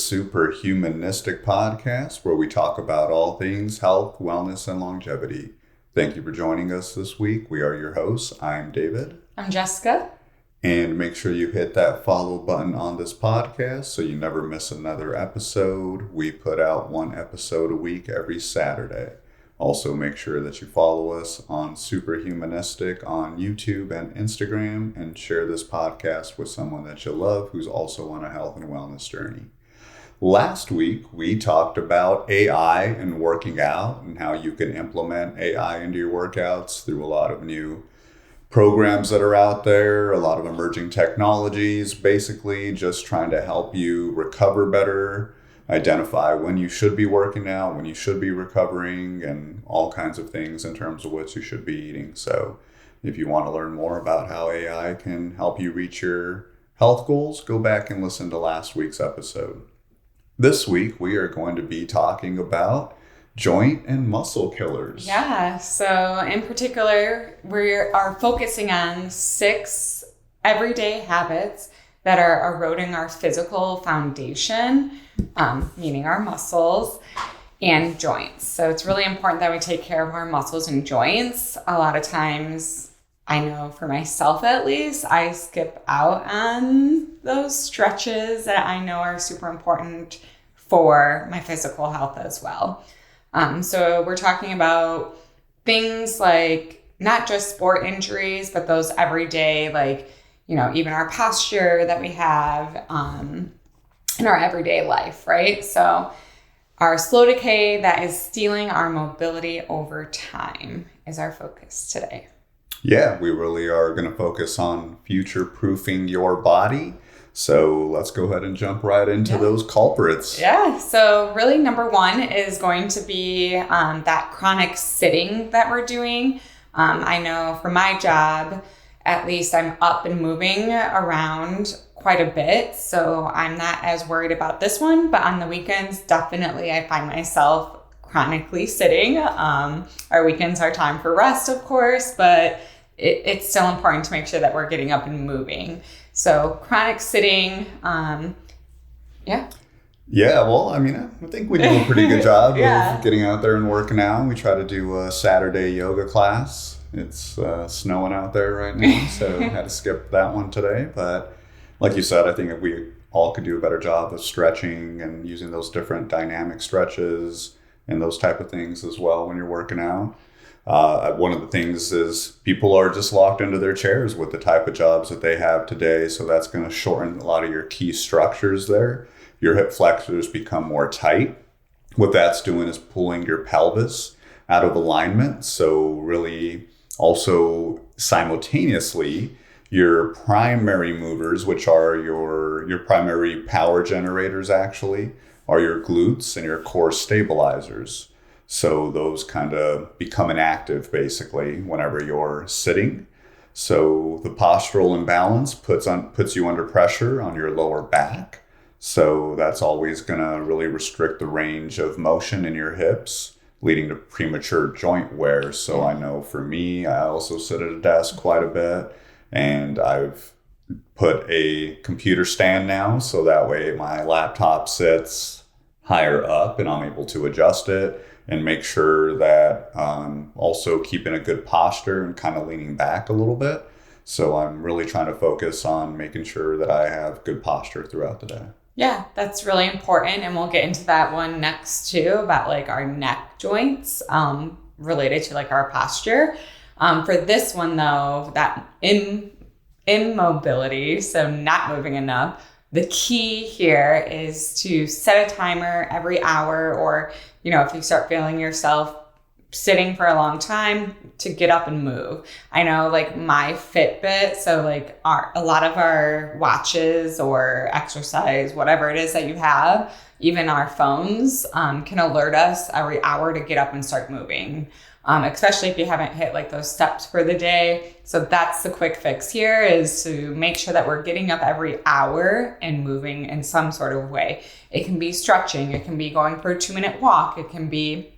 Superhumanistic podcast where we talk about all things health, wellness, and longevity. Thank you for joining us this week. We are your hosts. I'm David. I'm Jessica. And make sure you hit that follow button on this podcast so you never miss another episode. We put out one episode a week every Saturday. Also, make sure that you follow us on Superhumanistic on YouTube and Instagram and share this podcast with someone that you love who's also on a health and wellness journey. Last week, we talked about AI and working out and how you can implement AI into your workouts through a lot of new programs that are out there, a lot of emerging technologies, basically just trying to help you recover better, identify when you should be working out, when you should be recovering, and all kinds of things in terms of what you should be eating. So if you want to learn more about how AI can help you reach your health goals, go back and listen to last week's episode. This week, we are going to be talking about joint and muscle killers. Yeah, so in particular, we are focusing on 6 everyday habits that are eroding our physical foundation, meaning our muscles and joints. So it's really important that we take care of our muscles and joints. A lot of times, I know for myself at least, I skip out on those stretches that I know are super important for my physical health as well. So we're talking about things like not just sport injuries, but those everyday, like, you know, even our posture that we have in our everyday life, right? So our slow decay that is stealing our mobility over time is our focus today. Yeah, we really are going to focus on future-proofing your body. So let's go ahead and jump right into those culprits. Yeah, so really number 1 is going to be that chronic sitting that we're doing. I know for my job, at least I'm up and moving around quite a bit, so I'm not as worried about this one, but on the weekends, definitely I find myself chronically sitting. Our weekends are time for rest, of course, but it's still important to make sure that we're getting up and moving. So chronic sitting, Yeah, well, I mean, I think we do a pretty good job of getting out there and working out. We try to do a Saturday yoga class. It's snowing out there right now, so I had to skip that one today. But like you said, I think we all could do a better job of stretching and using those different dynamic stretches and those type of things as well when you're working out. One of the things is people are just locked into their chairs with the type of jobs that they have today. So that's going to shorten a lot of your key structures there. Your hip flexors become more tight. What that's doing is pulling your pelvis out of alignment. So really also simultaneously, your primary movers, which are your primary power generators actually, are your glutes and your core stabilizers. So those kind of become inactive basically whenever you're sitting. So the postural imbalance puts you under pressure on your lower back. So that's always going to really restrict the range of motion in your hips, leading to premature joint wear. So I know for me, I also sit at a desk quite a bit, and I've put a computer stand now so that way my laptop sits higher up and I'm able to adjust it and make sure that I'm also keeping a good posture and kind of leaning back a little bit. So I'm really trying to focus on making sure that I have good posture throughout the day. Yeah, that's really important. And we'll get into that one next too, about like our neck joints related to like our posture. For this one though, that immobility, so not moving enough, the key here is to set a timer every hour, or, you know, if you start feeling yourself sitting for a long time, to get up and move. I know like my Fitbit, so like a lot of our watches or exercise, whatever it is that you have, even our phones can alert us every hour to get up and start moving. Especially if you haven't hit like those steps for the day. So that's the quick fix here, is to make sure that we're getting up every hour and moving in some sort of way. It can be stretching. It can be going for a 2-minute walk. It can be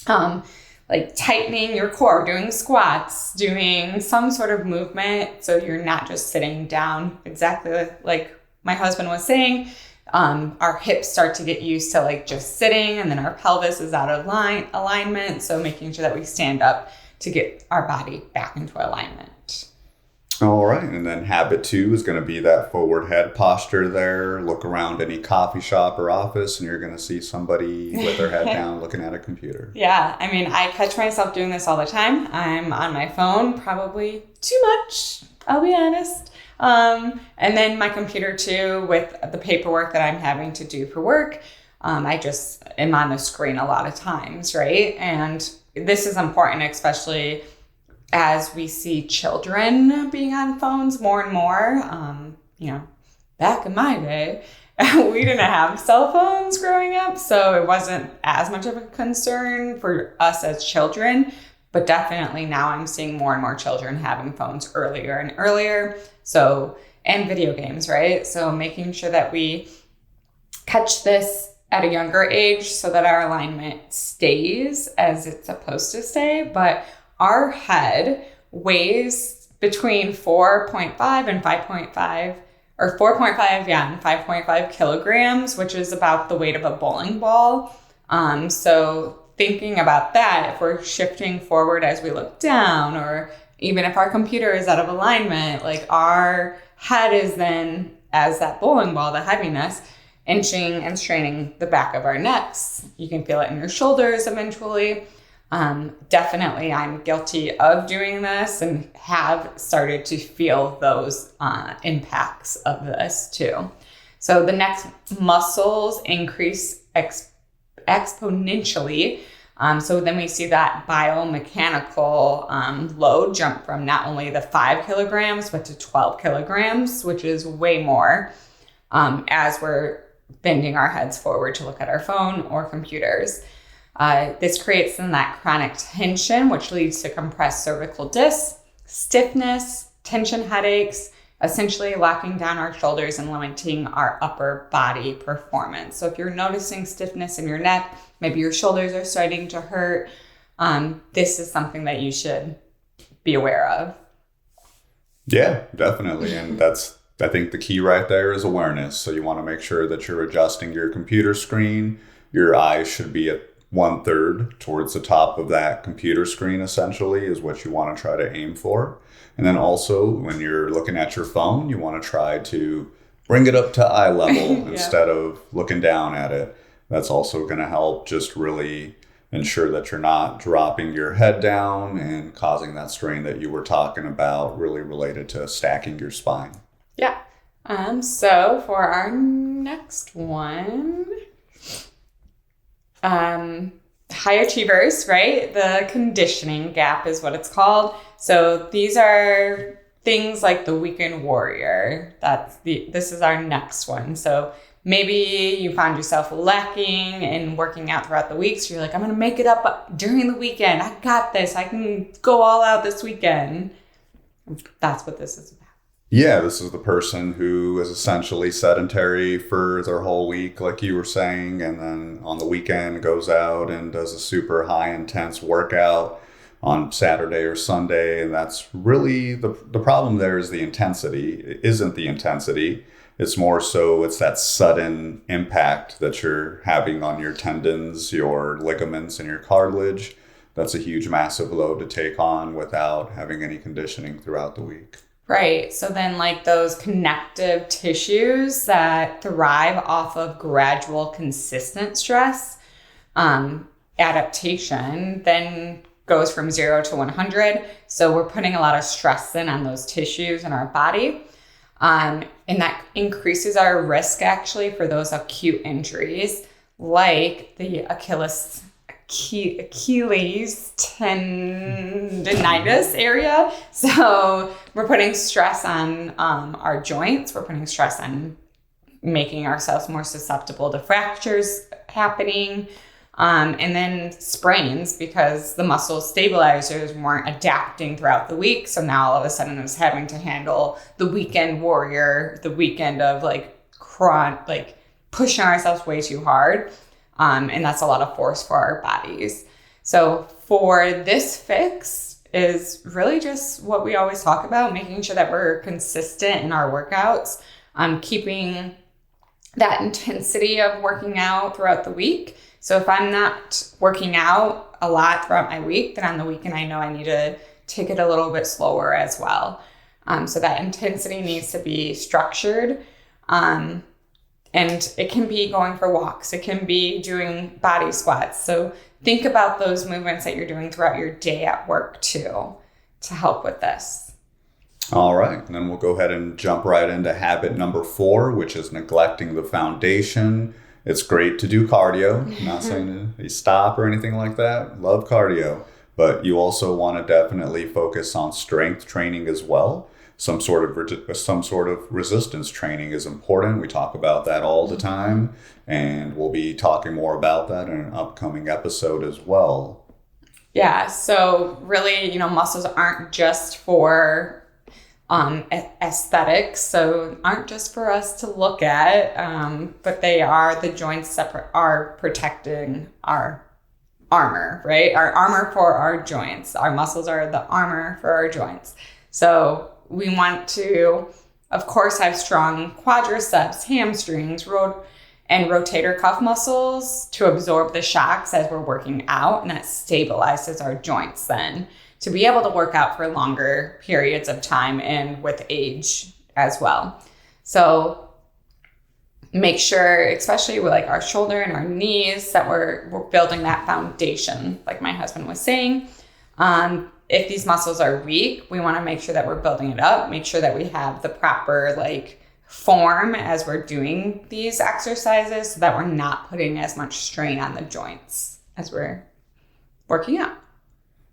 like tightening your core, doing squats, doing some sort of movement. So you're not just sitting down, exactly like my husband was saying. Our hips start to get used to like just sitting, and then our pelvis is out of alignment. So making sure that we stand up to get our body back into alignment. All right. And then habit 2 is going to be that forward head posture there. Look around any coffee shop or office and you're going to see somebody with their head down looking at a computer. Yeah. I mean, I catch myself doing this all the time. I'm on my phone probably too much, I'll be honest. And then my computer too, with the paperwork that I'm having to do for work. I just am on the screen a lot of times, right? And this is important, especially as we see children being on phones more and more. Back in my day, we didn't have cell phones growing up, so it wasn't as much of a concern for us as children. But definitely now I'm seeing more and more children having phones earlier and earlier. So, and video games, right? So making sure that we catch this at a younger age so that our alignment stays as it's supposed to stay. But our head weighs between 4.5 and 5.5, or 4.5, and 5.5 kilograms, which is about the weight of a bowling ball. So thinking about that, if we're shifting forward as we look down, or even if our computer is out of alignment, like our head is then, as that bowling ball, the heaviness, inching and straining the back of our necks. You can feel it in your shoulders eventually. Definitely I'm guilty of doing this and have started to feel those impacts of this too. So the neck muscles increase exponentially. So then we see that biomechanical load jump from not only the 5 kilograms, but to 12 kilograms, which is way more as we're bending our heads forward to look at our phone or computers. This creates then that chronic tension, which leads to compressed cervical disc, stiffness, tension headaches, essentially locking down our shoulders and limiting our upper body performance. So if you're noticing stiffness in your neck, maybe your shoulders are starting to hurt, this is something that you should be aware of. Yeah, definitely. And I think the key right there is awareness. So you want to make sure that you're adjusting your computer screen. Your eyes should be at 1/3 towards the top of that computer screen, essentially, is what you want to try to aim for. And then also when you're looking at your phone, you want to try to bring it up to eye level instead of looking down at it. That's also going to help just really ensure that you're not dropping your head down and causing that strain that you were talking about, really related to stacking your spine. Yeah. So for our next one, high achievers, right? The conditioning gap is what it's called. So these are things like the weekend warrior. This is our next one. So maybe you found yourself lacking in working out throughout the week. So you're like, I'm going to make it up during the weekend. I got this. I can go all out this weekend. That's what this is about. Yeah, this is the person who is essentially sedentary for their whole week, like you were saying, and then on the weekend goes out and does a super high intense workout on Saturday or Sunday. And that's really the problem there is the intensity. It isn't the intensity. It's more so it's that sudden impact that you're having on your tendons, your ligaments, and your cartilage. That's a huge, massive load to take on without having any conditioning throughout the week. Right. So then like those connective tissues that thrive off of gradual, consistent stress, adaptation, then goes from 0 to 100. So we're putting a lot of stress in on those tissues in our body. And that increases our risk actually for those acute injuries like the Achilles tendinitis area. So we're putting stress on our joints. We're putting stress on making ourselves more susceptible to fractures happening. And then sprains because the muscle stabilizers weren't adapting throughout the week. So now all of a sudden it's having to handle the weekend warrior, the weekend of pushing ourselves way too hard. And that's a lot of force for our bodies. So for this fix is really just what we always talk about, making sure that we're consistent in our workouts, keeping that intensity of working out throughout the week. So if I'm not working out a lot throughout my week, then on the weekend, I know I need to take it a little bit slower as well. So that intensity needs to be structured. And it can be going for walks. It can be doing body squats. So think about those movements that you're doing throughout your day at work too, to help with this. All right. And then we'll go ahead and jump right into habit number 4, which is neglecting the foundation. It's great to do cardio. I'm not saying to stop or anything like that. Love cardio. But you also want to definitely focus on strength training as well. Some sort of resistance training is important. We talk about that all the time, and we'll be talking more about that in an upcoming episode as well. Yeah, so really, muscles aren't just for aesthetics, so aren't just for us to look at, but they are the joints that are protecting our armor, right? Our armor for our joints. Our muscles are the armor for our joints. So we want to, of course, have strong quadriceps, hamstrings, and rotator cuff muscles to absorb the shocks as we're working out, and that stabilizes our joints then to be able to work out for longer periods of time and with age as well. So make sure, especially with like our shoulder and our knees, that we're building that foundation, like my husband was saying. If these muscles are weak, we want to make sure that we're building it up, make sure that we have the proper form as we're doing these exercises so that we're not putting as much strain on the joints as we're working out.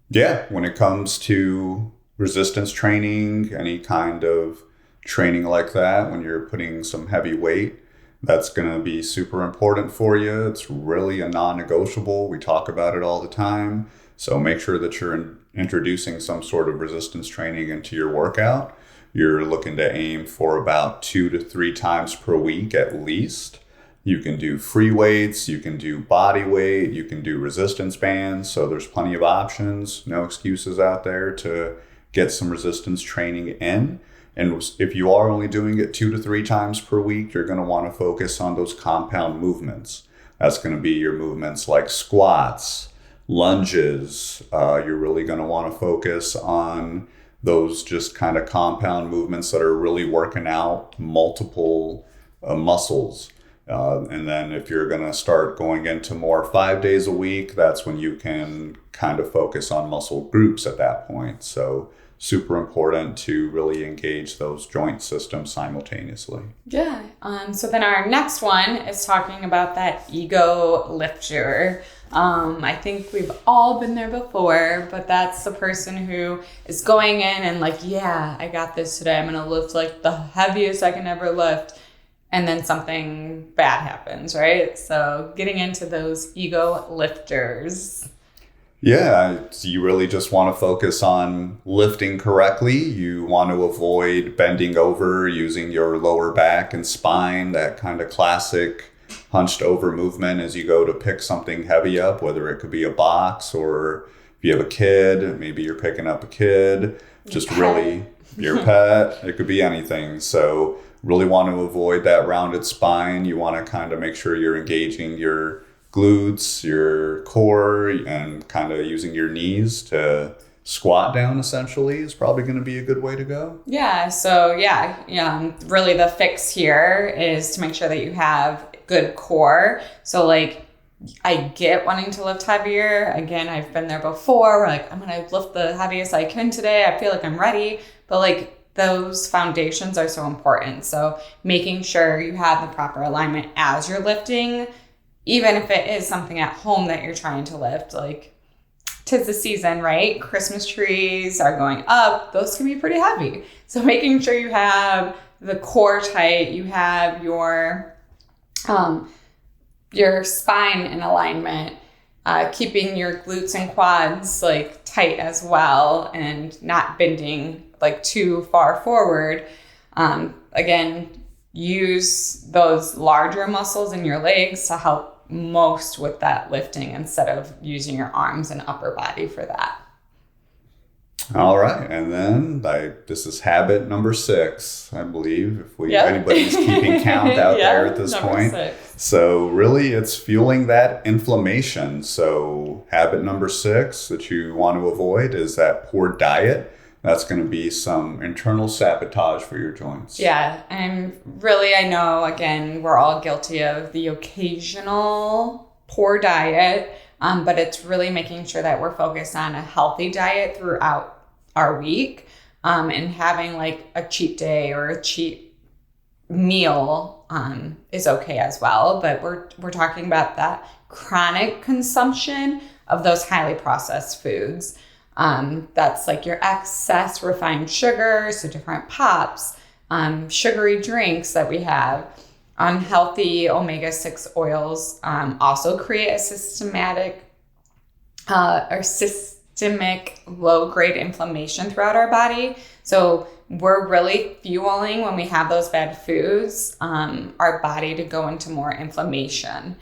Yeah, when it comes to resistance training, any kind of training like that, when you're putting some heavy weight, that's going to be super important for you. It's really a non-negotiable. We talk about it all the time. So make sure that you're introducing some sort of resistance training into your workout. You're looking to aim for about 2 to 3 times per week at least. You can do free weights, you can do body weight, you can do resistance bands. So there's plenty of options, no excuses out there to get some resistance training in. And if you are only doing it 2 to 3 times per week, you're going to want to focus on those compound movements. That's going to be your movements like squats, lunges. You're really going to want to focus on those just kind of compound movements that are really working out multiple muscles. And then if you're going to start going into more 5 days a week, that's when you can kind of focus on muscle groups at that point. So super important to really engage those joint systems simultaneously. Yeah. So then our next one is talking about that ego lifter. I think we've all been there before, but that's the person who is going in and yeah, I got this today. I'm going to lift the heaviest I can ever lift. And then something bad happens, right? So getting into those ego lifters. Yeah, you really just want to focus on lifting correctly. You want to avoid bending over, using your lower back and spine, that kind of classic hunched over movement as you go to pick something heavy up, whether it could be a box or if you have a kid, maybe you're picking up a kid, just really your pet, it could be anything. So really want to avoid that rounded spine. You want to kind of make sure you're engaging your glutes, your core, and kind of using your knees to squat down essentially is probably going to be a good way to go. Yeah. So really the fix here is to make sure that you have good core. So I get wanting to lift heavier. Again, I've been there before. We're I'm going to lift the heaviest I can today. I feel like I'm ready. But those foundations are so important. So making sure you have the proper alignment as you're lifting, even if it is something at home that you're trying to lift, 'tis the season, right? Christmas trees are going up. Those can be pretty heavy. So making sure you have the core tight, you have your spine in alignment, keeping your glutes and quads tight as well and not bending too far forward. Again, use those larger muscles in your legs to help most with that lifting instead of using your arms and upper body for that. All right, and then this is habit number 6, I believe, if anybody's keeping count out there at this point. 6. So really, it's fueling that inflammation. So habit number 6 that you want to avoid is that poor diet. That's going to be some internal sabotage for your joints. Yeah, and really, I know, again, we're all guilty of the occasional poor diet, but it's really making sure that we're focused on a healthy diet throughout our week, and having like a cheat day or a cheat meal is okay as well. But we're talking about that chronic consumption of those highly processed foods. That's like your excess refined sugar, so different pops, sugary drinks that we have. Unhealthy omega-6 oils also create a systemic low-grade inflammation throughout our body. So we're really fueling, when we have those bad foods, our body to go into more inflammation.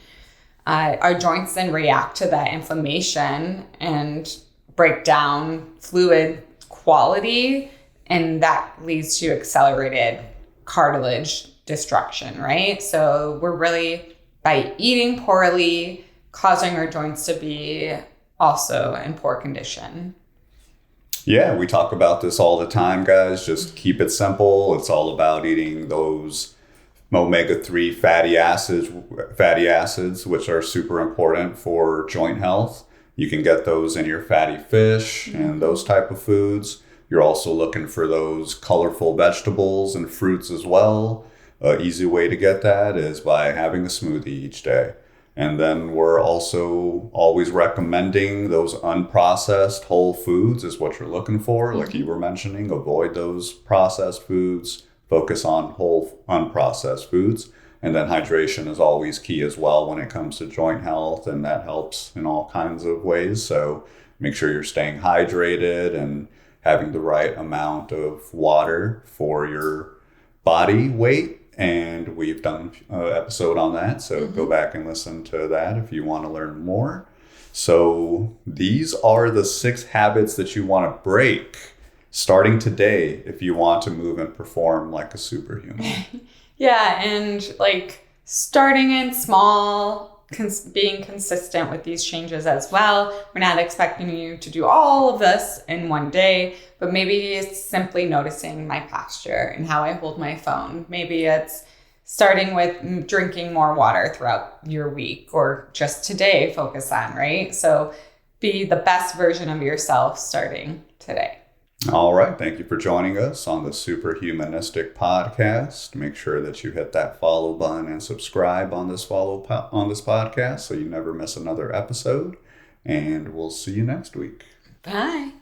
Our joints then react to that inflammation and break down fluid quality, and that leads to accelerated cartilage destruction, right? So we're really, by eating poorly, causing our joints to be also in poor condition. Yeah, we talk about this all the time, guys. Just keep it simple. It's all about eating those omega-3 fatty acids, which are super important for joint health. You can get those in your fatty fish and those type of foods. You're also looking for those colorful vegetables and fruits as well. An easy way to get that is by having a smoothie each day. And then we're also always recommending those unprocessed whole foods is what you're looking for. Like you were mentioning, avoid those processed foods, focus on whole unprocessed foods. And then hydration is always key as well when it comes to joint health, and that helps in all kinds of ways. So make sure you're staying hydrated and having the right amount of water for your body weight. And we've done an episode on that. So go back and listen to that if you want to learn more. So these are the 6 habits that you want to break starting today if you want to move and perform like a superhuman. Yeah, and like starting in small, being consistent with these changes as well. We're not expecting you to do all of this in one day, but maybe it's simply noticing my posture and how I hold my phone. Maybe it's starting with drinking more water throughout your week, or just today focus on, right? So be the best version of yourself starting today. All right. Thank you for joining us on the Superhumanistic podcast. Make sure that you hit that follow button and subscribe on this podcast so you never miss another episode. And we'll see you next week. Bye.